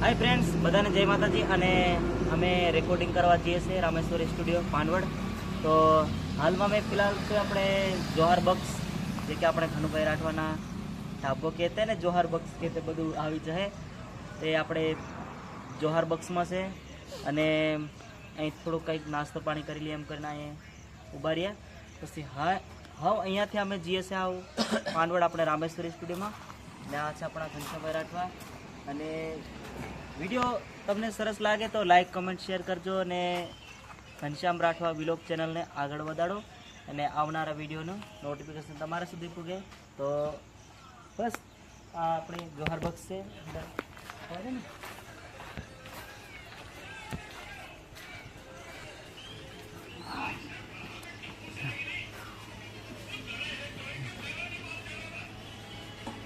Hi friends बधाने जय माताजी अने अमे रेकॉर्डिंग करवा जीए छे रामेश्वरी स्टूडियो पानवड। तो हाल में फिलहाल तो अपने जोहार बक्स जे कि अपने घनुभाई राठवाना ढाबो कहते हैं ने जोहार बक्स कहते बधु आवी जाए ते अपने जोहार बक्स में से अने अहीं थोड़ो कंईक नास्तो पाणी करी लीए एम करीने अहीं उभा रह्या। पछी हाव अहींयाथी अमे जीए छे हाव पानवड अपने रामेश्वरी स्टूडियो में ने आ छे अपना घनश्यामभाई राठवा। अने विडियो तमने सरस लागे तो लाइक कमेंट शेर करजो अने घनश्याम राठवा व्लॉग चैनल ने आगळ वधाडो अने आवनारा विडियोનું नोटिफिकेशन तमारा सुधी पुगे। तो बस आ अपनी जोहार बक्स छे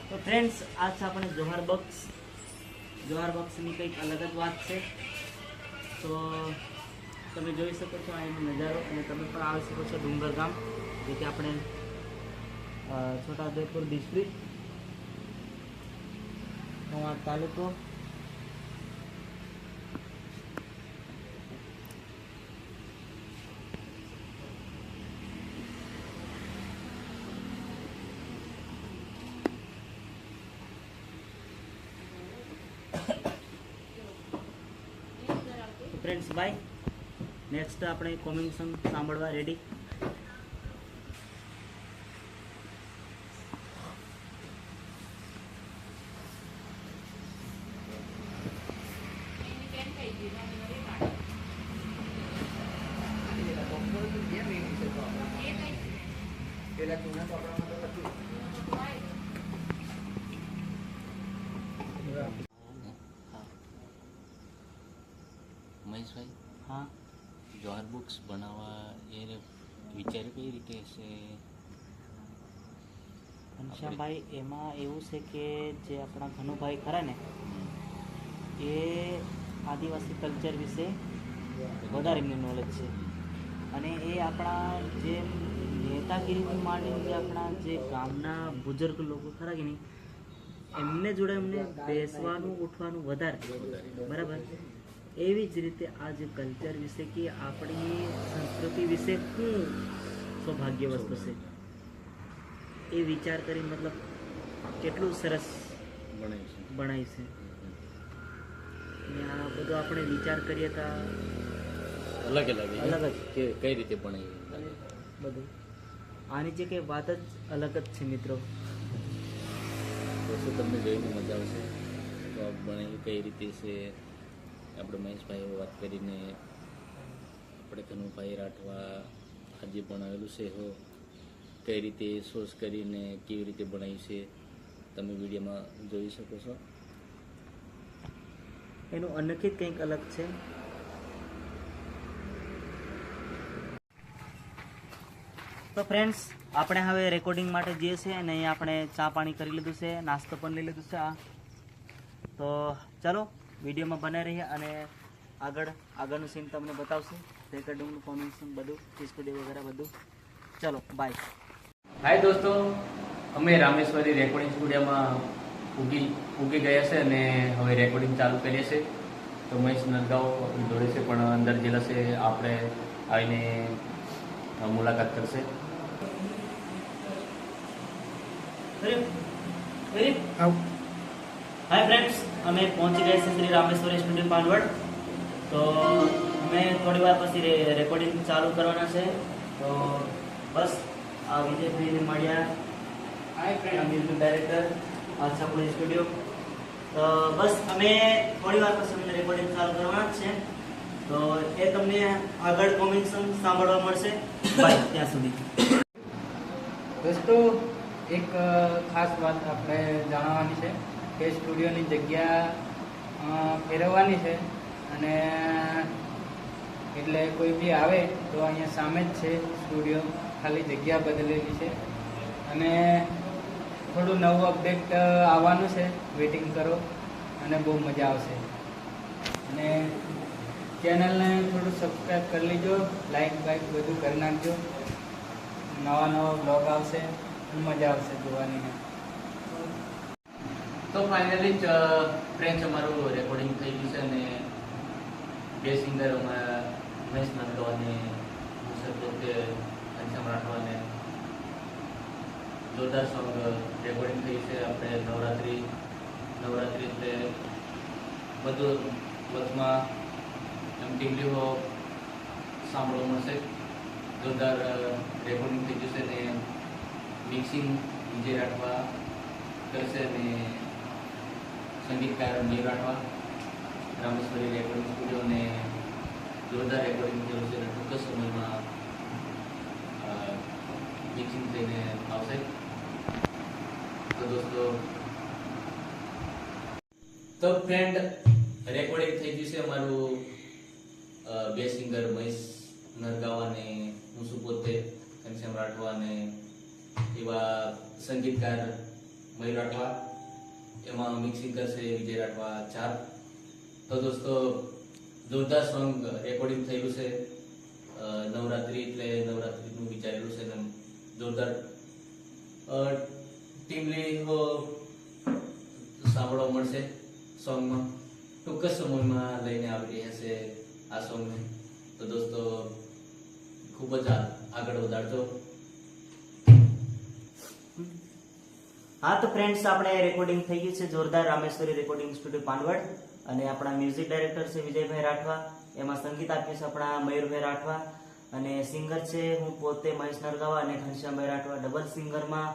तो फ्रेंड्स आज अपने जोहार बक्सनी कंईक अलग ज बात है। तो તમે જોઈ શકો છો આ એનો નજારો અને તમે પણ આવી શકો છો ડુંગર ગામ જે કે આપણે છોટાઉદેપુર ડિસ્ટ્રિક્ટ કવાંટ તાલુકો फ्रेंड्स बाय नेक्स्ट अपने कॉमिंग सॉन्ग सांभळवा रेडी। महेश भाई हाँ जोहार बुक्स बनावा ये विचार कई रीते से घनश्यामभाई एमा एवं है कि जे अपना घनुभाई खरा ने ए आदिवासी कल्चर विषे वधारे एमने नॉलेज है अने ए आपणा जे नेतागिरी मांडीने जे आपणा जे गामना बुजुर्ग लोको खरा के नहीं एमने जोड़े एमने बेसवानुं उठवानुं वधारे बराबर। एवी ज रीते आज कल्चर विषे कि अपनी संस्कृति विषे शू सौभाग्य वस्तु से ए विचार करी मतलब केटलू सरस बनाई से आ बधुं आपणे विचार करीए तो अलग अलग अलग ज के कई रीते बनाई बधुं आनी जे के बात ज अलग ज छे मित्रों। दोस्तों तमने जोईने मजा आवशे तो आप बनाई कई रीते से આપણે મહેશભાઈ વાત કરીને આપણે ઘનુભાઈ રાઠવા આજે બનાવેલું છે હો કઈ રીતે સોસ કરીને કેવી રીતે બનાવી છે તમે વિડીયોમાં જોઈ શકો છો। એનું અનખી કંઈક અલગ છે। તો ફ્રેન્ડ્સ આપણે હવે રેકોર્ડિંગ માટે જઈએ છીએ અને અહીંયા આપણે ચા પાણી કરી લીધું છે, નાસ્તો પણ લઈ લીધું છે। તો ચાલો વિડીયોમાં બને રહીએ અને આગળનું સીન તમને બતાવશે રેકોર્ડિંગનું કોમ્બિનેશન બધું સ્ટુડિયો વગેરે બધું। ચલો બાય। હાય દોસ્તો, અમે રામેશ્વરી રેકોર્ડિંગ સ્ટુડિયોમાં ઉગી ગયા છે અને હવે રેકોર્ડિંગ ચાલુ કરીએ છીએ। તો મહેશ નરગાંવ આપણી જોડે છે પણ અંદર જેલા છે આપણે આવીને મુલાકાત કરશે। हाय फ्रेंड्स, हमें पहुंची गए श्री रामेश्वरी स्टूडियो पानवड। तो हमें थोड़ी बार पछी रेकॉर्डिंग चालू करवाना है। तो बस आ विजय भाई ने मळ्या। हाय फ्रेंड, म्यूजिक डायरेक्टर आज अपने स्टूडियो। तो बस हमें थोड़ी बार पछी हमें रेकॉर्डिंग चालू करवाना है। तो ए तमने આગળ કોમ્બિનેશન સાંભળવા મળશે। બાય ત્યાં સુધી। दोस्तों एक खास बात આપણે જાણવાની છે કે સ્ટુડિયોની જગ્યા ફેરવવાની છે અને એટલે કોઈ બી આવે તો અહીંયા સામે જ છે સ્ટુડિયો, ખાલી જગ્યા બદલેલી છે અને થોડું નવું અપડેટ આવવાનું છે, વેઇટિંગ કરો અને બહુ મજા આવશે। અને ચેનલને થોડું સબસ્ક્રાઈબ કરી લીજો, લાઈક બાઈક બધું કરી નાખજો। નવા બ્લોગ આવશે, મજા આવશે જોવાની। તો ફાઇનલી જ ફ્રેન્ચ અમારું રેકોર્ડિંગ થઈ ગયું છે અને બે સિંગર અમારા મહેશ નાગડો અને મુસર પોતે ઘનશ્યામ રાઠવાને જોરદાર સોંગ રેકોર્ડિંગ થઈ છે. આપણે નવરાત્રિ એટલે બધું વચમાં એમ ટીમલીઓ સાંભળવા મળશે. જોરદાર રેકોર્ડિંગ થઈ ગયું છે ને મિક્સિંગ વિજય રાઠવા કરશે અને સંગીતકાર મયુર રાઠવા રામેશ્વરી રેકોર્ડિંગ સ્ટુડિયો ને જોરદાર રેકોર્ડિંગ થયું છે અને ટૂંક સમયમાં મિક્સિંગ થઈને આવશે. તો દોસ્તો તો ફ્રેન્ડ રેકોર્ડિંગ થઈ ગયું છે અમારું બે સિંગર મહેશ નરગાવા અને હું પોતે ઘનશ્યામ રાઠવા અને એવા સંગીતકાર મયુર રાઠવા, એમાં મિક્સિંગ કરશે વિજય રાઠવા 4. તો દોસ્તો જોરદાર સોંગ રેકોર્ડિંગ થયેલું છે. નવરાત્રિ એટલે નવરાત્રિનું વિચારેલું છે ને જોરદાર ટીમલી સાંભળવા મળશે. સોંગમાં ટૂંક જ સમયમાં લઈને આવી રહ્યા છે આ સોંગને. તો દોસ્તો ખૂબ જ આગળ વધારજો. હા તો ફ્રેન્ડ્સ, આપણે રેકોર્ડિંગ થઈ ગયું છે જોરદાર રામેશ્વરી રેકોર્ડિંગ સ્ટુડિયો પાનવડ અને આપણા મ્યુઝિક ડાયરેક્ટર છે વિજયભાઈ રાઠવા, એમાં સંગીત આપ્યું છે આપણા મયુરભાઈ રાઠવા અને સિંગર છે હું પોતે મહેશ નરગાવા અને ઘનશ્યામભાઈ રાઠવા. ડબલ સિંગરમાં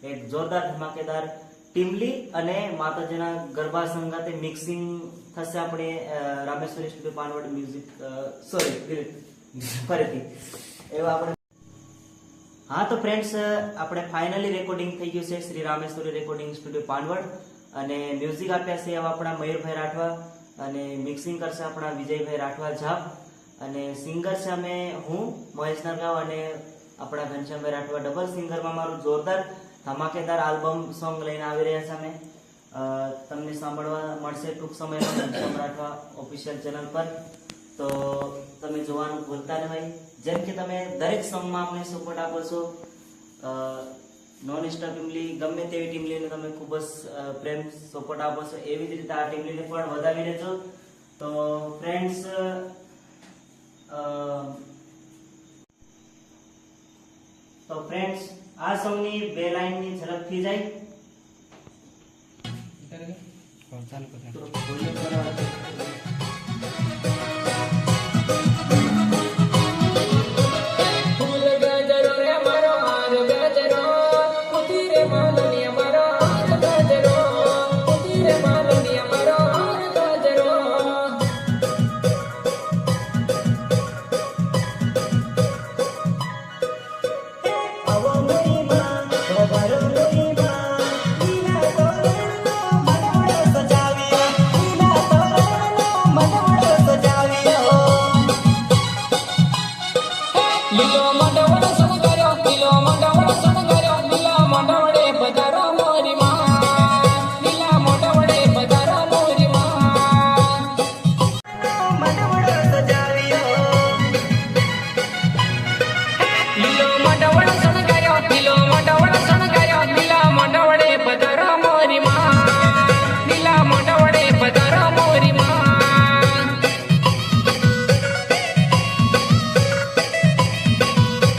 એક જોરદાર ધમાકેદાર ટીમલી અને માતાજીના ગરબા સંગાતે મિક્સિંગ થશે આપણે રામેશ્વરી સ્ટુડિયો પાનવડ મ્યુઝિક ફરીથી એવા આપણે. હા તો ફ્રેન્ડ્સ, આપણે ફાઇનલી રેકોર્ડિંગ થઈ ગયું છે શ્રી રામેશ્વરી રેકોર્ડિંગ સ્ટુડિયો પાનવડ અને મ્યુઝિક આપ્યા છે એવા આપણા મયુરભાઈ રાઠવા અને મિક્સિંગ કરશે આપણા વિજયભાઈ રાઠવા જાપ અને સિંગર છે અમે હું મહેશ નરગાવ અને આપણા ઘનશ્યામભાઈ રાઠવા. ડબલ સિંગરમાં મારું જોરદાર ધમાકેદાર આલ્બમ સોંગ લઈને આવી રહ્યા છે અમે. તમને સાંભળવા મળશે ટૂંક સમયમાં ઘનશ્યામ રાઠવા ઓફિશિયલ ચેનલ પર. તો તમે જોવાનું ભૂલતા નહીં. જેમ કે તમે દરેક સોંગમાં અમને સપોર્ટ આપો છો, નોન સ્ટોપ ટીમલી ગમે તેવી ટીમલીને તમે ખૂબ જ પ્રેમ સપોર્ટ આપો છો, એવી જ રીતે આ ટીમલીને પણ વધાવી લેજો. તો ફ્રેન્ડ્સ, આ સોંગની 2 લાઈનની ઝલક થઈ જાય ચાલુ કરો. તો બોલ્યો કરો.